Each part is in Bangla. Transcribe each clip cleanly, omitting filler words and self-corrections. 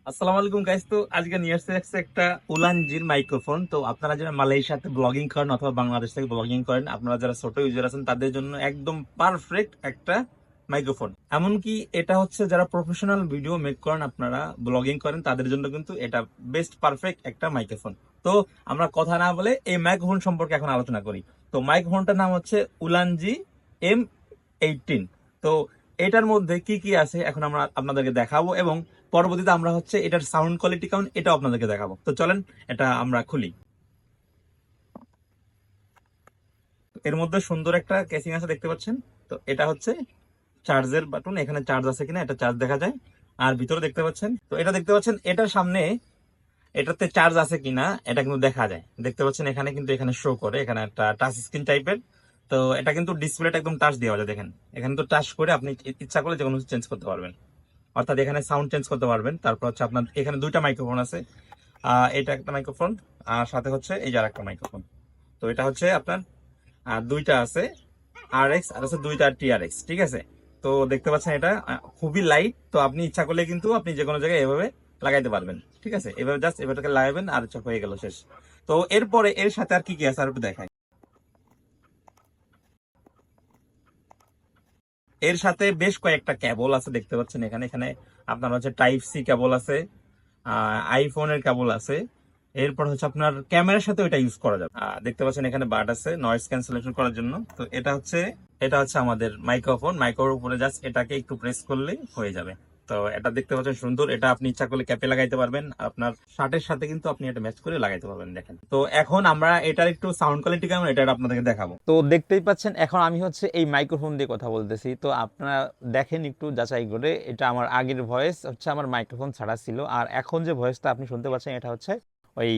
আসসালামু আলাইকুম গাইস। তো আজকে নিয়ে আসছে একটা উলানজির মাইক্রোফোন। তো আপনারা যারা মালয়েশিয়াতে ব্লগিং করেন অথবা বাংলাদেশ থেকে ব্লগিং করেন, আপনারা যারা ছোট ইউজার আছেন তাদের জন্য একদম পারফেক্ট একটা মাইক্রোফোন। এমনকি এটা হচ্ছে যারা প্রফেশনাল ভিডিও মেক করেন, আপনারা ব্লগিং করেন, তাদের জন্য কিন্তু এটা বেস্ট পারফেক্ট একটা মাইক্রোফোন। তো আমরা কথা না বলে এই মাইক্রোফোন সম্পর্কে এখন আলোচনা করি। তো মাইক্রোফোনটার নাম হচ্ছে উলানজি M18। তো এটার মধ্যে কি কি আছে এখন আমরা আপনাদেরকে দেখাবো, এবং পরবর্তীতে আমরা হচ্ছে এটার সাউন্ড কোয়ালিটি কেমন এটা আপনাদেরকে দেখাবো। তো চলেন এটা আমরা খুলি। এর মধ্যে সুন্দর একটা কেসিং আছে, দেখতে পাচ্ছেন। তো এটা হচ্ছে চার্জের বাটন, এখানে চার্জ আছে কিনা এটা চার্জ দেখা যায়। আর ভিতরে দেখতে পাচ্ছেন, তো এটা দেখতে পাচ্ছেন এটার সামনে এটাতে চার্জ আছে কিনা এটা কিন্তু দেখা যায়। দেখতে পাচ্ছেন এখানে কিন্তু এখানে শো করে, এখানে একটা টাচ স্ক্রিন টাইপের। তো এটা কিন্তু ডিসপ্লেটা একদম টাচ দেওয়া যায়, দেখেন এখানে তো টাচ করে আপনি ইচ্ছা করলে যে কোনো চেঞ্জ করতে পারবেন। অর্থাৎ এখানে সাউন্ড চেঞ্জ করতে পারবেন। তারপর হচ্ছে আপনার এখানে দুইটা মাইক্রোফোন আছে। এটা একটা মাইক্রোফোন, আর সাথে হচ্ছে এই যে আর একটা মাইক্রোফোন। তো এটা হচ্ছে আপনার দুইটা আছে RX, আর আছে দুইটা TRX, ঠিক আছে। তো দেখতে পাচ্ছেন এটা খুবই লাইট। তো আপনি ইচ্ছা করলে কিন্তু আপনি যে কোনো জায়গায় এভাবে লাগাইতে পারবেন, ঠিক আছে। এভাবে জাস্ট এভাবে লাগাবেন আর চোখ হয়ে গেল, শেষ। তো এরপরে এর সাথে আর কি কি আছে আর একটু দেখাই। এর সাথে বেশ কয়েকটা কেবল আছে, দেখতে পাচ্ছেন এখানে এখানে আপনার হচ্ছে টাইপ C কেবল আছে, আইফোনের কেবল আছে। এরপর হচ্ছে আপনার ক্যামেরার সাথে ওইটা ইউজ করা যাবে। দেখতে পাচ্ছেন এখানে বাড আছে নয়েজ ক্যান্সেলেশন করার জন্য। তো এটা হচ্ছে আমাদের মাইক্রোফোন। মাইক্রোর উপরে জাস্ট এটাকে একটু প্রেস করলেই হয়ে যাবে। তো এটা দেখতে পাচ্ছেন সুন্দর, এটা আপনি ইচ্ছা করলে ক্যাপে লাগাইতে পারবেন, আর আপনার শার্টের সাথে কিন্তু আপনি এটা ম্যাচ করে লাগাইতে পারবেন। দেখেন, তো এখন আমরা এটার একটু সাউন্ড কোয়ালিটি কেমন এটা আপনাদেরকে দেখাবো। তো দেখতেই পাচ্ছেন এখন আমি হচ্ছে এই মাইক্রোফোন দিয়ে কথা বলতেছি। তো আপনারা দেখেন একটু যাচাই করে, এটা আমার আগের ভয়েস হচ্ছে আমার মাইক্রোফোন ছাড়া ছিল, আর এখন যে ভয়েসটা আপনি শুনতে পাচ্ছেন এটা হচ্ছে ওই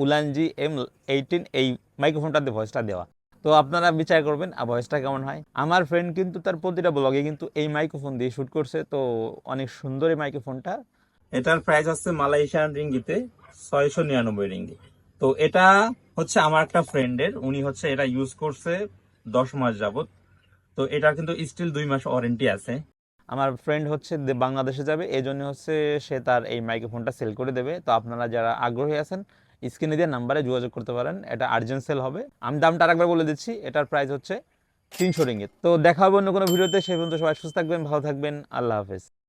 উলানজি M18 এই মাইক্রোফোনটা দিয়ে ভয়েসটা দেওয়া। তো আপনারা বিচার করবেন ভয়েসটা কেমন হয়। আমার ফ্রেন্ড কিন্তু তার প্রতিটা ব্লগে কিন্তু এই মাইক্রোফোন দিয়ে শুট করছে, তো অনেক সুন্দর এই মাইক্রোফোনটা। এটার প্রাইস হচ্ছে মালয়েশিয়ান রিঙ্গিতে 699 রিঙ্গিত। তো এটা হচ্ছে আমার একটা ফ্রেন্ডের, উনি হচ্ছে এটা ইউজ করছে 10 মাস যাবত। তো এটার কিন্তু স্টিল 2 মাস ওয়ারেন্টি আছে। আমার ফ্রেন্ড হচ্ছে বাংলাদেশে যাবে, এই জন্য হচ্ছে সে তার এই মাইক্রোফোনটা সেল করে দেবে। তো আপনারা যারা আগ্রহী আছেন স্ক্রিনে দিয়ে নাম্বারে যোগাযোগ করতে পারেন, এটা আর্জেন্ট সেল হবে। আমি দামটা আরেকবার বলে দিচ্ছি, এটার প্রাইস হচ্ছে 300 রিঙ্গিত। তো দেখা হবে অন্য কোনো ভিডিওতে, সেই পর্যন্ত সবাই সুস্থ থাকবেন, ভালো থাকবেন, আল্লাহ হাফেজ।